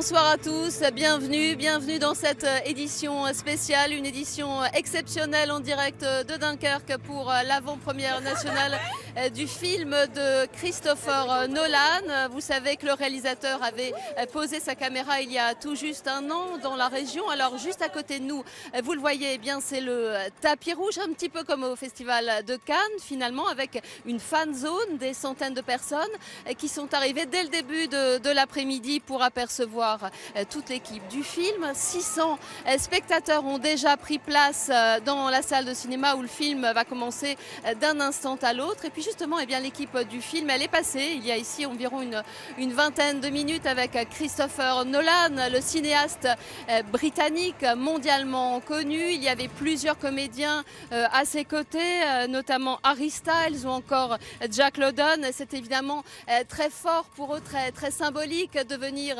Bonsoir à tous, bienvenue dans cette édition spéciale, une édition exceptionnelle en direct de Dunkerque pour l'avant-première nationale du film de Christopher Nolan. Vous savez que le réalisateur avait posé sa caméra il y a tout juste un an dans la région. Alors juste à côté de nous, vous le voyez, eh bien c'est le tapis rouge, un petit peu comme au Festival de Cannes finalement, avec une fan zone, des centaines de personnes qui sont arrivées dès le début de l'après-midi pour apercevoir toute l'équipe du film. 600 spectateurs ont déjà pris place dans la salle de cinéma où le film va commencer d'un instant à l'autre. Et puis justement, eh bien, l'équipe du film, elle est passée il y a ici environ une vingtaine de minutes avec Christopher Nolan, le cinéaste britannique mondialement connu. Il y avait plusieurs comédiens à ses côtés, notamment Harry Styles ou encore Jack London. C'est évidemment très fort pour eux, très symbolique de venir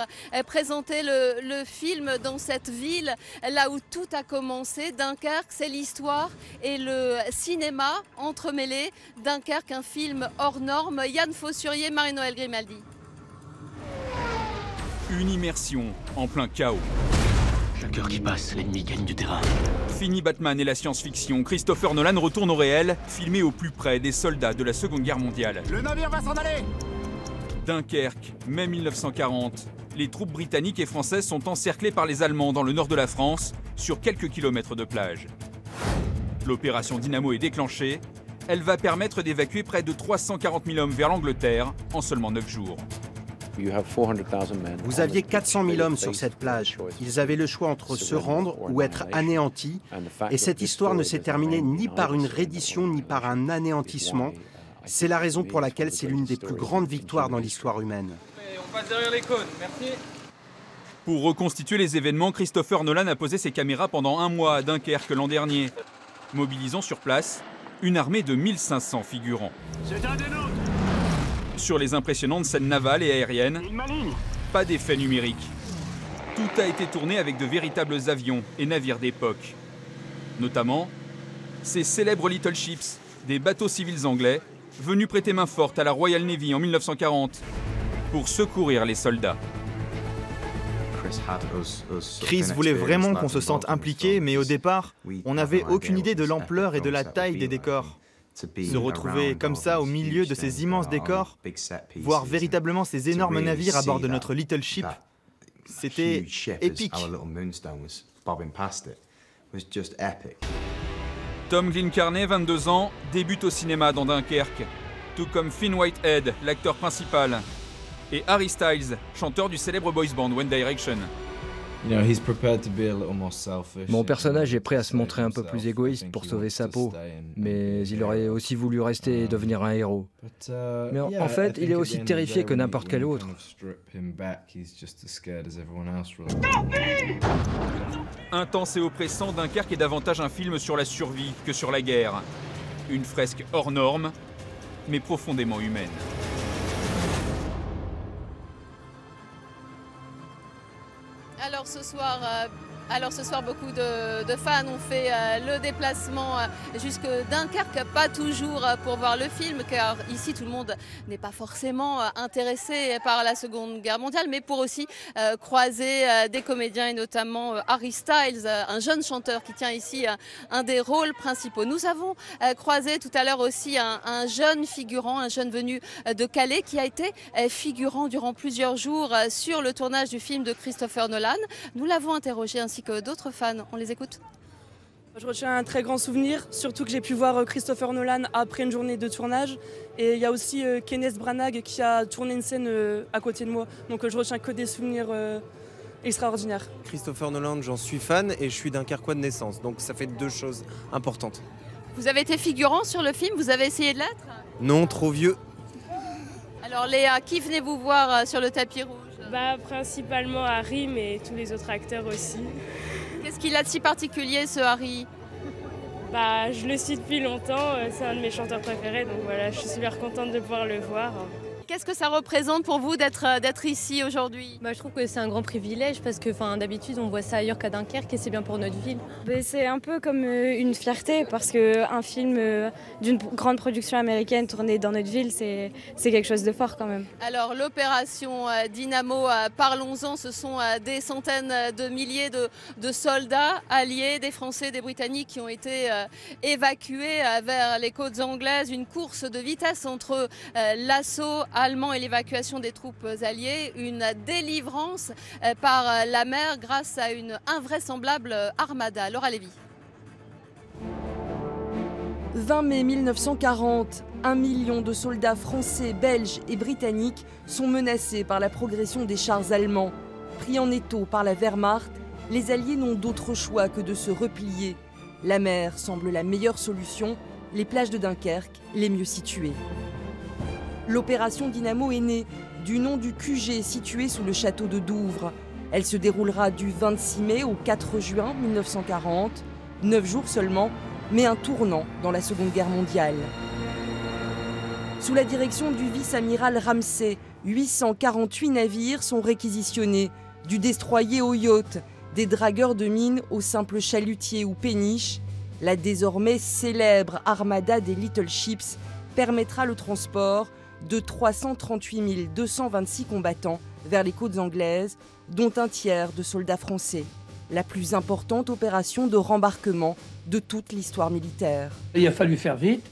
présenter le film dans cette ville là où tout a commencé. Dunkerque, c'est l'histoire et le cinéma entremêlés. Dunkerque, un film hors norme. Yann Fossurier, Marie-Noël Grimaldi. Une immersion en plein chaos. Chaque heure qui passe, l'ennemi gagne du terrain. Fini Batman et la science-fiction, Christopher Nolan retourne au réel, filmé au plus près des soldats de la Seconde Guerre mondiale. Le navire va s'en aller! Dunkerque, mai 1940. Les troupes britanniques et françaises sont encerclées par les Allemands dans le nord de la France, sur quelques kilomètres de plage. L'opération Dynamo est déclenchée. Elle va permettre d'évacuer près de 340 000 hommes vers l'Angleterre en seulement 9 jours. Vous aviez 400 000 hommes sur cette plage. Ils avaient le choix entre se rendre ou être anéantis. Et cette histoire ne s'est terminée ni par une reddition ni par un anéantissement. C'est la raison pour laquelle c'est l'une des plus grandes victoires dans l'histoire humaine. On passe derrière les cônes, merci. Pour reconstituer les événements, Christopher Nolan a posé ses caméras pendant un mois à Dunkerque l'an dernier, mobilisant sur place une armée de 1500 figurants. C'est un des nôtres! Sur les impressionnantes scènes navales et aériennes, pas d'effet numérique. Tout a été tourné avec de véritables avions et navires d'époque. Notamment, ces célèbres Little Ships, des bateaux civils anglais, venus prêter main forte à la Royal Navy en 1940 pour secourir les soldats. Chris voulait vraiment qu'on se sente impliqué, mais au départ, on n'avait aucune idée de l'ampleur et de la taille des décors. Se retrouver comme ça au milieu de ces immenses décors, voir véritablement ces énormes navires à bord de notre Little Ship, c'était épique. Tom Glencarney, 22 ans, débute au cinéma dans Dunkerque, tout comme Finn Whitehead, l'acteur principal, et Harry Styles, chanteur du célèbre boys band One Direction. Mon personnage est prêt à se montrer un peu plus égoïste pour sauver sa peau, mais il aurait aussi voulu rester et devenir un héros. Mais en fait, il est aussi terrifié que n'importe quel autre. Intense et oppressant, Dunkerque est davantage un film sur la survie que sur la guerre. Une fresque hors norme, mais profondément humaine. Alors ce soir, beaucoup de fans ont fait le déplacement jusque Dunkerque, pas toujours pour voir le film, car ici tout le monde n'est pas forcément intéressé par la Seconde Guerre mondiale, mais pour aussi croiser des comédiens et notamment Harry Styles, un jeune chanteur qui tient ici un des rôles principaux. Nous avons croisé tout à l'heure aussi un jeune figurant, un jeune venu de Calais qui a été figurant durant plusieurs jours sur le tournage du film de Christopher Nolan. Nous l'avons interrogé ainsi que d'autres fans. On les écoute. Je retiens un très grand souvenir, surtout que j'ai pu voir Christopher Nolan après une journée de tournage. Et il y a aussi Kenneth Branagh qui a tourné une scène à côté de moi. Donc je retiens que des souvenirs extraordinaires. Christopher Nolan, j'en suis fan et je suis dunkerquois de naissance. Donc ça fait deux choses importantes. Vous avez été figurant sur le film, vous avez essayé de l'être? Non, trop vieux. Alors Léa, qui venez-vous voir sur le tapis rouge? Principalement Harry, mais tous les autres acteurs aussi. Qu'est-ce qu'il a de si particulier, ce Harry? Je le suis depuis longtemps, c'est un de mes chanteurs préférés, donc voilà, je suis super contente de pouvoir le voir. Qu'est-ce que ça représente pour vous d'être ici aujourd'hui? Je trouve que c'est un grand privilège parce que d'habitude on voit ça ailleurs qu'à Dunkerque et c'est bien pour notre ville. C'est un peu comme une fierté parce qu'un film d'une grande production américaine tourné dans notre ville, c'est quelque chose de fort quand même. Alors l'opération Dynamo, parlons-en, ce sont des centaines de milliers de soldats alliés, des Français, des Britanniques qui ont été évacués vers les côtes anglaises. Une course de vitesse entre l'assaut allemand et l'évacuation des troupes alliées, une délivrance par la mer grâce à une invraisemblable armada. Laura Lévy. 20 mai 1940, 1 million de soldats français, belges et britanniques sont menacés par la progression des chars allemands. Pris en étau par la Wehrmacht, les Alliés n'ont d'autre choix que de se replier. La mer semble la meilleure solution, les plages de Dunkerque les mieux situées. L'opération Dynamo est née du nom du QG situé sous le château de Douvres. Elle se déroulera du 26 mai au 4 juin 1940, 9 jours seulement, mais un tournant dans la Seconde Guerre mondiale. Sous la direction du vice-amiral Ramsay, 848 navires sont réquisitionnés, du destroyer au yacht, des dragueurs de mines aux simples chalutiers ou péniches. La désormais célèbre armada des Little Ships permettra le transport de 338 226 combattants vers les côtes anglaises, dont un tiers de soldats français. La plus importante opération de rembarquement de toute l'histoire militaire. Il a fallu faire vite,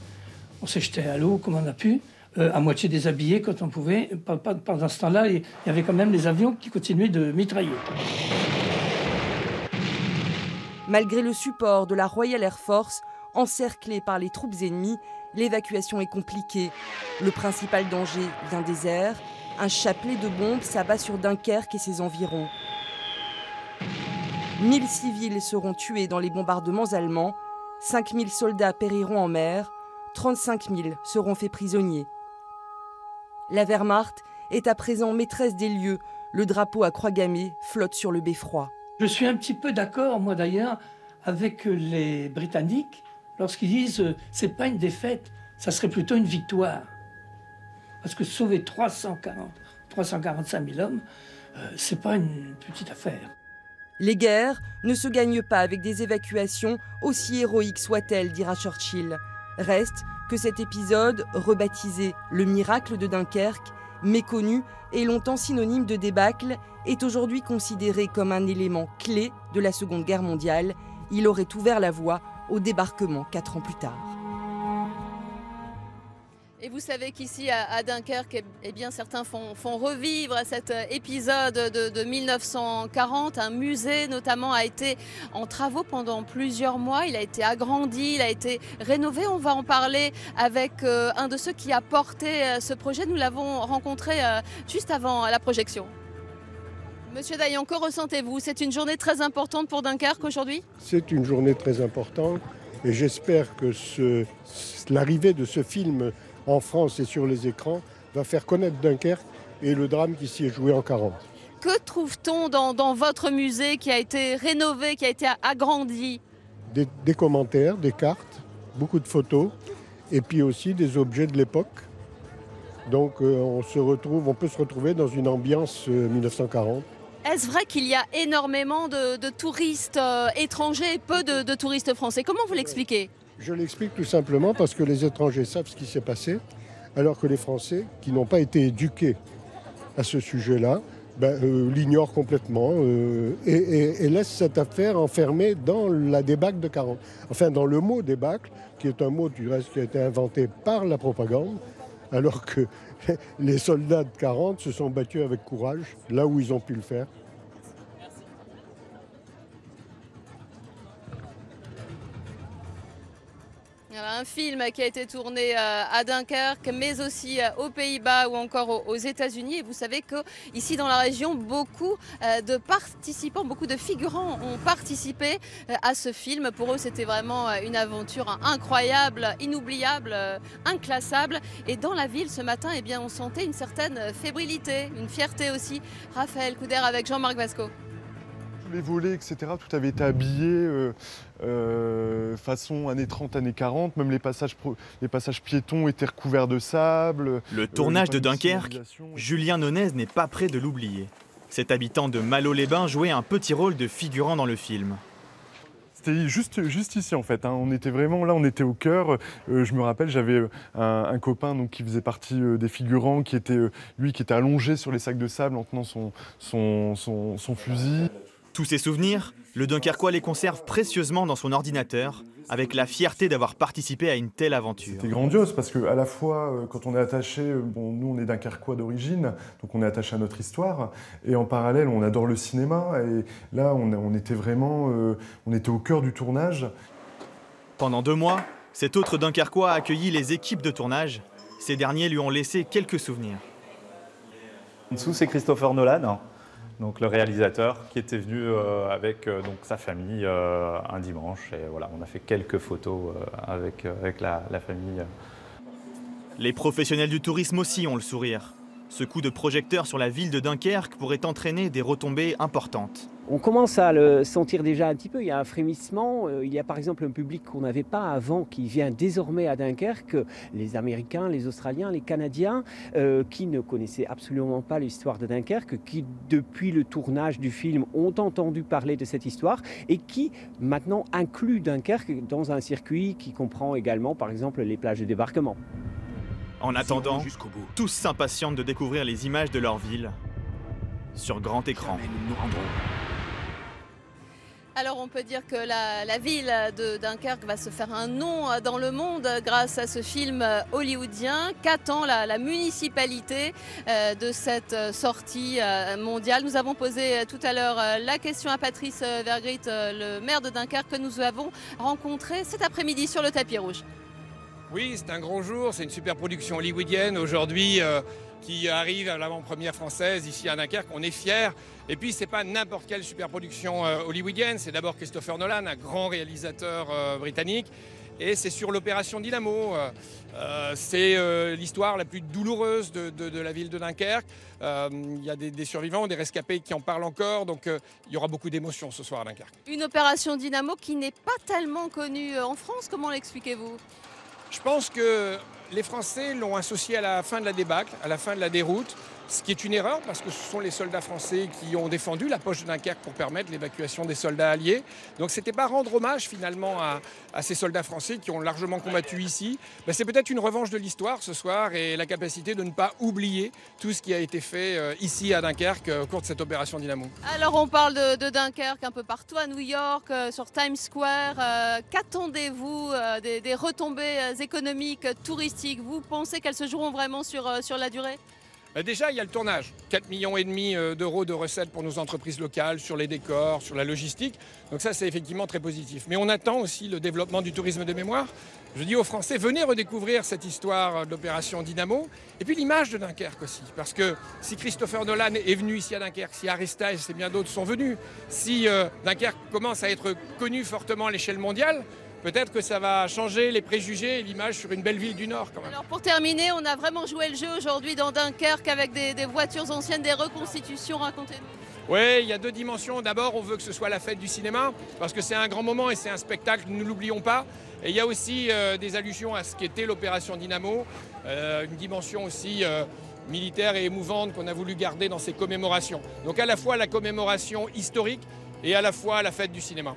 on s'est jeté à l'eau comme on a pu, à moitié déshabillé quand on pouvait. Pendant ce temps-là, il y avait quand même les avions qui continuaient de mitrailler. Malgré le support de la Royal Air Force, encerclée par les troupes ennemies, l'évacuation est compliquée. Le principal danger vient des airs. Un chapelet de bombes s'abat sur Dunkerque et ses environs. 1000 civils seront tués dans les bombardements allemands. 5000 soldats périront en mer. 35 000 seront faits prisonniers. La Wehrmacht est à présent maîtresse des lieux. Le drapeau à croix gammée flotte sur le beffroi. Je suis un petit peu d'accord, moi d'ailleurs, avec les Britanniques lorsqu'ils disent c'est pas une défaite, ça serait plutôt une victoire. Parce que sauver 345 000 hommes, c'est pas une petite affaire. Les guerres ne se gagnent pas avec des évacuations, aussi héroïques soient-elles, dira Churchill. Reste que cet épisode, rebaptisé le miracle de Dunkerque, méconnu et longtemps synonyme de débâcle, est aujourd'hui considéré comme un élément clé de la Seconde Guerre mondiale. Il aurait ouvert la voie au débarquement 4 ans plus tard. Et vous savez qu'ici à Dunkerque, eh bien, certains font revivre cet épisode de 1940. Un musée notamment a été en travaux pendant plusieurs mois. Il a été agrandi, il a été rénové. On va en parler avec un de ceux qui a porté ce projet. Nous l'avons rencontré juste avant la projection. Monsieur Dayan, que ressentez-vous? C'est une journée très importante pour Dunkerque aujourd'hui? C'est une journée très importante et j'espère que l'arrivée de ce film en France et sur les écrans va faire connaître Dunkerque et le drame qui s'y est joué en 40. Que trouve-t-on dans votre musée qui a été rénové, qui a été agrandi? Des commentaires, des cartes, beaucoup de photos et puis aussi des objets de l'époque. Donc on peut se retrouver dans une ambiance 1940. Est-ce vrai qu'il y a énormément de touristes étrangers et peu de touristes français? Comment vous l'expliquez? Je l'explique tout simplement parce que les étrangers savent ce qui s'est passé, alors que les Français, qui n'ont pas été éduqués à ce sujet-là, l'ignorent complètement et laissent cette affaire enfermée dans la débâcle de 40. Enfin, dans le mot débâcle, qui est un mot du reste qui a été inventé par la propagande, alors que les soldats de 40 se sont battus avec courage, là où ils ont pu le faire. Un film qui a été tourné à Dunkerque, mais aussi aux Pays-Bas ou encore aux États-Unis. Et vous savez qu'ici dans la région, beaucoup de participants, beaucoup de figurants ont participé à ce film. Pour eux, c'était vraiment une aventure incroyable, inoubliable, inclassable. Et dans la ville, ce matin, eh bien, on sentait une certaine fébrilité, une fierté aussi. Raphaël Couder avec Jean-Marc Vasco. les volets, etc., tout avait été habillé façon années 30, années 40. Même les passages piétons étaient recouverts de sable. Le tournage de Dunkerque, Julien Nonez n'est pas prêt de l'oublier. Cet habitant de Malo-les-Bains jouait un petit rôle de figurant dans le film. C'était juste ici en fait, hein. On était vraiment là, on était au cœur. Je me rappelle, j'avais un copain donc, qui faisait partie des figurants, qui était allongé sur les sacs de sable en tenant son fusil. Tous ces souvenirs, le Dunkerquois les conserve précieusement dans son ordinateur, avec la fierté d'avoir participé à une telle aventure. C'était grandiose parce qu'à la fois, quand on est attaché, nous on est Dunkerquois d'origine, donc on est attaché à notre histoire, et en parallèle on adore le cinéma, et là on était vraiment on était au cœur du tournage. Pendant 2 mois, cet autre Dunkerquois a accueilli les équipes de tournage. Ces derniers lui ont laissé quelques souvenirs. En dessous, c'est Christopher Nolan, donc le réalisateur, qui était venu avec donc sa famille un dimanche. Et voilà, on a fait quelques photos avec la famille. Les professionnels du tourisme aussi ont le sourire. Ce coup de projecteur sur la ville de Dunkerque pourrait entraîner des retombées importantes. On commence à le sentir déjà un petit peu, il y a un frémissement. Il y a par exemple un public qu'on n'avait pas avant qui vient désormais à Dunkerque, les Américains, les Australiens, les Canadiens, qui ne connaissaient absolument pas l'histoire de Dunkerque, qui depuis le tournage du film ont entendu parler de cette histoire et qui maintenant incluent Dunkerque dans un circuit qui comprend également par exemple les plages de débarquement. En attendant, tous s'impatientent de découvrir les images de leur ville sur grand écran. Alors on peut dire que la ville de Dunkerque va se faire un nom dans le monde grâce à ce film hollywoodien. Qu'attend la municipalité de cette sortie mondiale? Nous avons posé tout à l'heure la question à Patrice Vergrit, le maire de Dunkerque, que nous avons rencontré cet après-midi sur le tapis rouge. Oui, c'est un grand jour, c'est une super production hollywoodienne aujourd'hui qui arrive à l'avant-première française ici à Dunkerque. On est fiers. Et puis, c'est pas n'importe quelle super production hollywoodienne. C'est d'abord Christopher Nolan, un grand réalisateur britannique. Et c'est sur l'opération Dynamo. C'est l'histoire la plus douloureuse de la ville de Dunkerque. Il y a des survivants, des rescapés qui en parlent encore. Donc, il y aura beaucoup d'émotions ce soir à Dunkerque. Une opération Dynamo qui n'est pas tellement connue en France. Comment l'expliquez-vous ? Je pense que les Français l'ont associé à la fin de la débâcle, à la fin de la déroute, ce qui est une erreur parce que ce sont les soldats français qui ont défendu la poche de Dunkerque pour permettre l'évacuation des soldats alliés. Donc ce n'était pas rendre hommage finalement à ces soldats français qui ont largement combattu ici. C'est peut-être une revanche de l'histoire ce soir et la capacité de ne pas oublier tout ce qui a été fait ici à Dunkerque au cours de cette opération Dynamo. Alors on parle de Dunkerque un peu partout, à New York, sur Times Square. Qu'attendez-vous des retombées économiques, touristiques? Vous pensez qu'elles se joueront vraiment sur la durée? Déjà, il y a le tournage. 4,5 millions d'euros de recettes pour nos entreprises locales, sur les décors, sur la logistique. Donc ça, c'est effectivement très positif. Mais on attend aussi le développement du tourisme de mémoire. Je dis aux Français, venez redécouvrir cette histoire de l'opération Dynamo. Et puis l'image de Dunkerque aussi. Parce que si Christopher Nolan est venu ici à Dunkerque, si Aristage et bien d'autres sont venus, si Dunkerque commence à être connu fortement à l'échelle mondiale, peut-être que ça va changer les préjugés et l'image sur une belle ville du Nord quand même. Alors pour terminer, on a vraiment joué le jeu aujourd'hui dans Dunkerque avec des voitures anciennes, des reconstitutions. Racontez-nous. Oui, il y a 2 dimensions. D'abord, on veut que ce soit la fête du cinéma, parce que c'est un grand moment et c'est un spectacle, ne l'oublions pas. Et il y a aussi des allusions à ce qu'était l'opération Dynamo, une dimension aussi militaire et émouvante qu'on a voulu garder dans ces commémorations. Donc à la fois la commémoration historique et à la fois la fête du cinéma.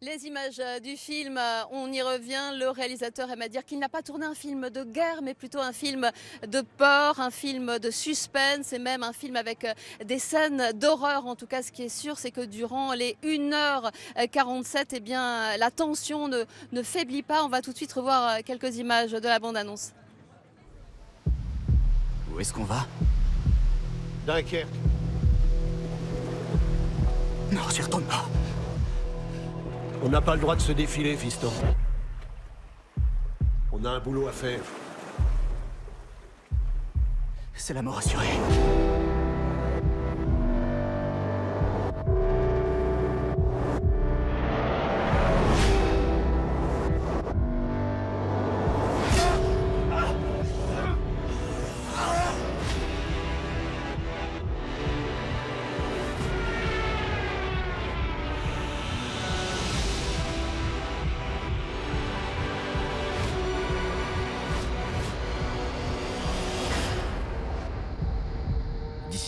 Les images du film, on y revient. Le réalisateur aime à dire qu'il n'a pas tourné un film de guerre, mais plutôt un film de peur, un film de suspense et même un film avec des scènes d'horreur. En tout cas, ce qui est sûr, c'est que durant les 1h47, eh bien, la tension ne faiblit pas. On va tout de suite revoir quelques images de la bande-annonce. Où est-ce qu'on va? Dunkerque. Non, j'y retourne pas. On n'a pas le droit de se défiler, fiston. On a un boulot à faire. C'est la mort assurée.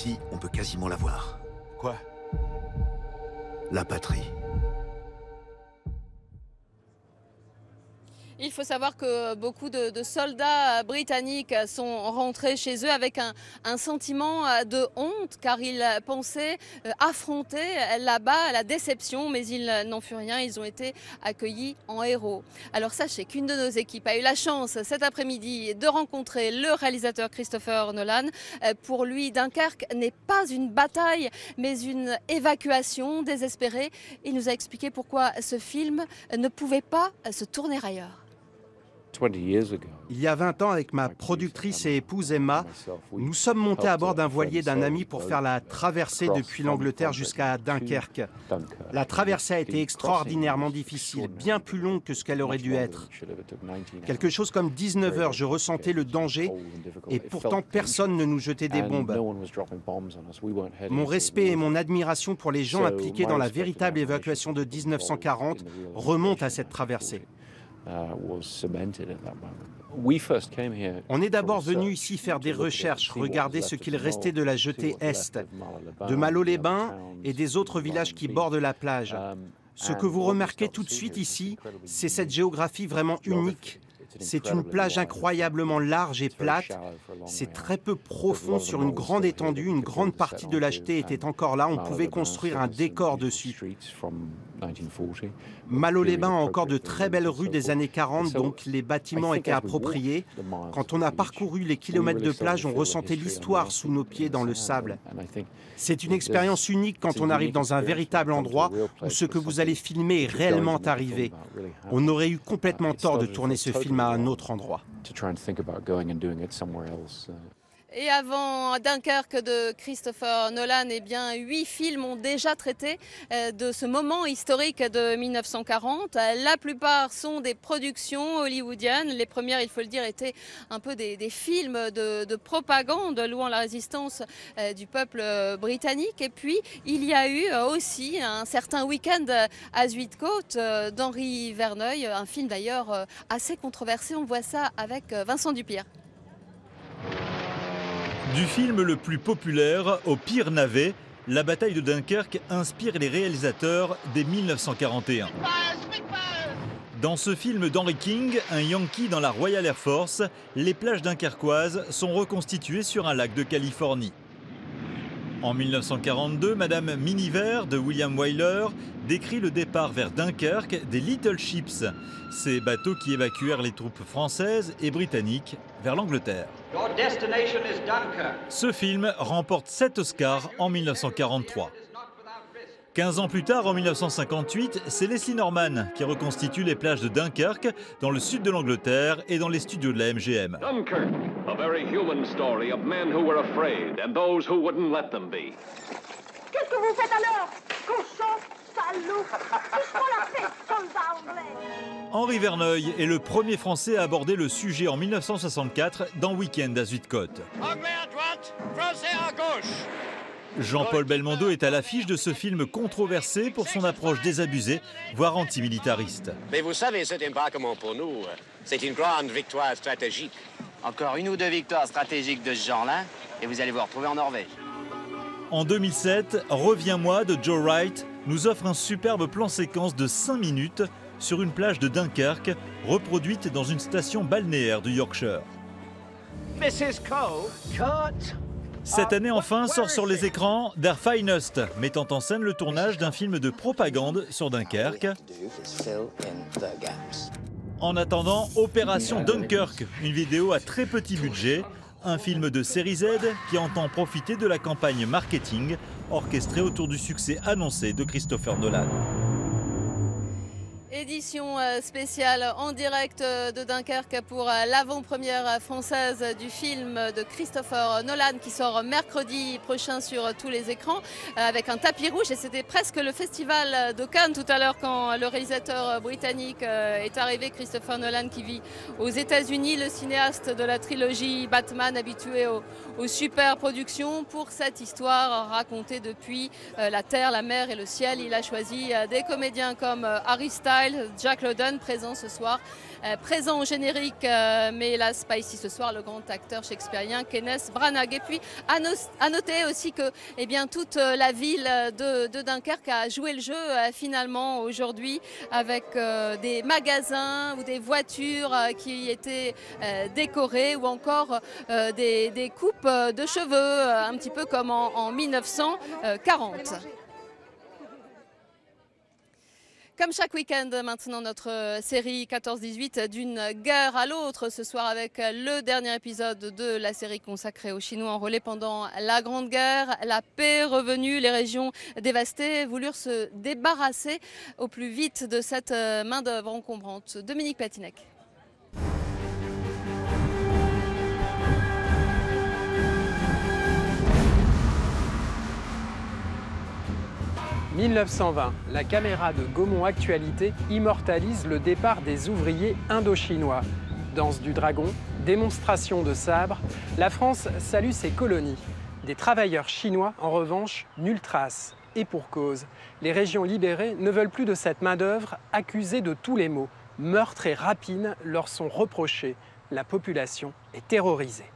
Ici, on peut quasiment la voir. Quoi? La patrie. Il faut savoir que beaucoup de soldats britanniques sont rentrés chez eux avec un sentiment de honte car ils pensaient affronter là-bas la déception, mais ils n'en furent rien, ils ont été accueillis en héros. Alors sachez qu'une de nos équipes a eu la chance cet après-midi de rencontrer le réalisateur Christopher Nolan. Pour lui, Dunkerque n'est pas une bataille, mais une évacuation désespérée. Il nous a expliqué pourquoi ce film ne pouvait pas se tourner ailleurs. Il y a 20 ans, avec ma productrice et épouse Emma, nous sommes montés à bord d'un voilier d'un ami pour faire la traversée depuis l'Angleterre jusqu'à Dunkerque. La traversée a été extraordinairement difficile, bien plus longue que ce qu'elle aurait dû être. Quelque chose comme 19 heures, je ressentais le danger et pourtant personne ne nous jetait des bombes. Mon respect et mon admiration pour les gens impliqués dans la véritable évacuation de 1940 remontent à cette traversée. On est d'abord venu ici faire des recherches, regarder ce qu'il restait de la jetée Est, de Malo-les-Bains et des autres villages qui bordent la plage. Ce que vous remarquez tout de suite ici, c'est cette géographie vraiment unique. C'est une plage incroyablement large et plate. C'est très peu profond sur une grande étendue. Une grande partie de la jetée était encore là. On pouvait construire un décor dessus. Malo-les-Bains a encore de très belles rues des années 40, donc les bâtiments étaient appropriés. Quand on a parcouru les kilomètres de plage, on ressentait l'histoire sous nos pieds dans le sable. C'est une expérience unique quand on arrive dans un véritable endroit où ce que vous allez filmer est réellement arrivé. On aurait eu complètement tort de tourner ce film à un autre endroit. Et avant Dunkerque de Christopher Nolan, eh bien, 8 films ont déjà traité de ce moment historique de 1940. La plupart sont des productions hollywoodiennes. Les premières, il faut le dire, étaient un peu des films de propagande louant la résistance du peuple britannique. Et puis, il y a eu aussi un certain Week-end à Zuidcote d'Henri Verneuil, un film d'ailleurs assez controversé. On voit ça avec Vincent Dupire. Du film le plus populaire au pire navet, la bataille de Dunkerque inspire les réalisateurs dès 1941. Dans ce film d'Henry King, un Yankee dans la Royal Air Force, les plages dunkerquoises sont reconstituées sur un lac de Californie. En 1942, Madame Miniver de William Wyler décrit le départ vers Dunkerque des Little Ships, ces bateaux qui évacuèrent les troupes françaises et britanniques vers l'Angleterre. Ce film remporte 7 Oscars en 1943. 15 ans plus tard, en 1958, c'est Leslie Norman qui reconstitue les plages de Dunkerque dans le sud de l'Angleterre et dans les studios de la MGM. Dunkirk, a very human story of men who were afraid and those who wouldn't let them be. Qu'est-ce que vous faites alors, cochon, salaud? Touche-moi la tête, soldat anglais. Henri Verneuil est le premier Français à aborder le sujet en 1964 dans Week-end à Zuidcote. Anglais à droite, Français à gauche. Jean-Paul Belmondo est à l'affiche de ce film controversé pour son approche désabusée, voire antimilitariste. Mais vous savez, ce débarquement pour nous, c'est une grande victoire stratégique. Encore une ou deux victoires stratégiques de ce genre-là, et vous allez vous retrouver en Norvège. En 2007, Reviens-moi de Joe Wright nous offre un superbe plan séquence de 5 minutes sur une plage de Dunkerque, reproduite dans une station balnéaire du Yorkshire. Mrs. Cole, cut. Cette année enfin sort sur les écrans Der Finest, mettant en scène le tournage d'un film de propagande sur Dunkerque. En attendant, Opération Dunkirk, une vidéo à très petit budget, un film de série Z qui entend profiter de la campagne marketing orchestrée autour du succès annoncé de Christopher Nolan. Édition spéciale en direct de Dunkerque pour l'avant-première française du film de Christopher Nolan qui sort mercredi prochain sur tous les écrans avec un tapis rouge, et c'était presque le festival de Cannes tout à l'heure quand le réalisateur britannique est arrivé, Christopher Nolan, qui vit aux États-Unis, le cinéaste de la trilogie Batman, habitué aux super productions. Pour cette histoire racontée depuis la terre, la mer et le ciel, il a choisi des comédiens comme Harry Styles, Wilde, Jack Lowden présent ce soir, présent au générique, mais hélas pas ici ce soir, le grand acteur shakespearien Kenneth Branagh. Et puis à noter aussi que toute la ville de Dunkerque a joué le jeu finalement aujourd'hui avec des magasins ou des voitures qui étaient décorées ou encore des coupes de cheveux, un petit peu comme en 1940. Comme chaque week-end maintenant, notre série 14-18 d'une guerre à l'autre, ce soir avec le dernier épisode de la série consacrée aux Chinois enrôlés pendant la Grande Guerre. La paix revenue, les régions dévastées voulurent se débarrasser au plus vite de cette main-d'œuvre encombrante. Dominique Patinec. 1920, la caméra de Gaumont Actualité immortalise le départ des ouvriers indo-chinois. Danse du dragon, démonstration de sabre, la France salue ses colonies. Des travailleurs chinois, en revanche, nulle trace. Et pour cause, les régions libérées ne veulent plus de cette main-d'œuvre accusée de tous les maux. Meurtres et rapines leur sont reprochés. La population est terrorisée.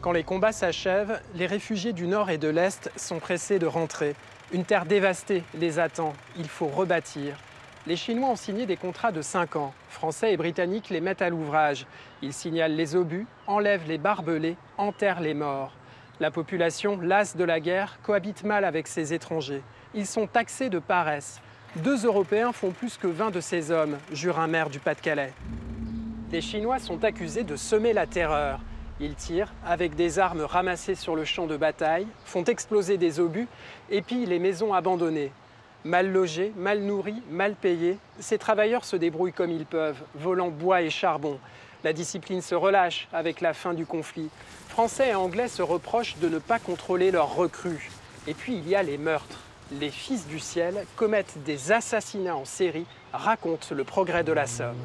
Quand les combats s'achèvent, les réfugiés du Nord et de l'Est sont pressés de rentrer. Une terre dévastée les attend, il faut rebâtir. Les Chinois ont signé des contrats de 5 ans. Français et Britanniques les mettent à l'ouvrage. Ils signalent les obus, enlèvent les barbelés, enterrent les morts. La population, lasse de la guerre, cohabite mal avec ces étrangers. Ils sont taxés de paresse. 2 Européens font plus que 20 de ces hommes, jure un maire du Pas-de-Calais. Les Chinois sont accusés de semer la terreur. Ils tirent avec des armes ramassées sur le champ de bataille, font exploser des obus et pillent les maisons abandonnées. Mal logés, mal nourris, mal payés, ces travailleurs se débrouillent comme ils peuvent, volant bois et charbon. La discipline se relâche avec la fin du conflit. Français et Anglais se reprochent de ne pas contrôler leurs recrues. Et puis il y a les meurtres. Les fils du ciel commettent des assassinats en série, racontent le progrès de la Somme.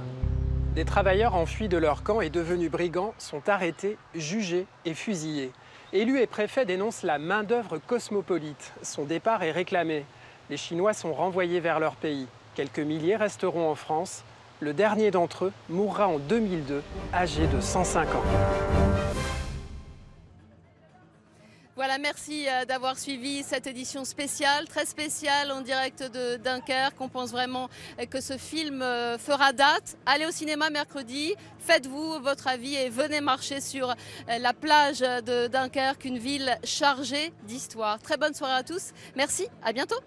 Des travailleurs enfuis de leur camp et devenus brigands sont arrêtés, jugés et fusillés. Élus et préfets dénoncent la main-d'œuvre cosmopolite. Son départ est réclamé. Les Chinois sont renvoyés vers leur pays. Quelques milliers resteront en France. Le dernier d'entre eux mourra en 2002, âgé de 105 ans. Voilà, merci d'avoir suivi cette édition spéciale, très spéciale en direct de Dunkerque. On pense vraiment que ce film fera date. Allez au cinéma mercredi, faites-vous votre avis et venez marcher sur la plage de Dunkerque, une ville chargée d'histoire. Très bonne soirée à tous. Merci, à bientôt.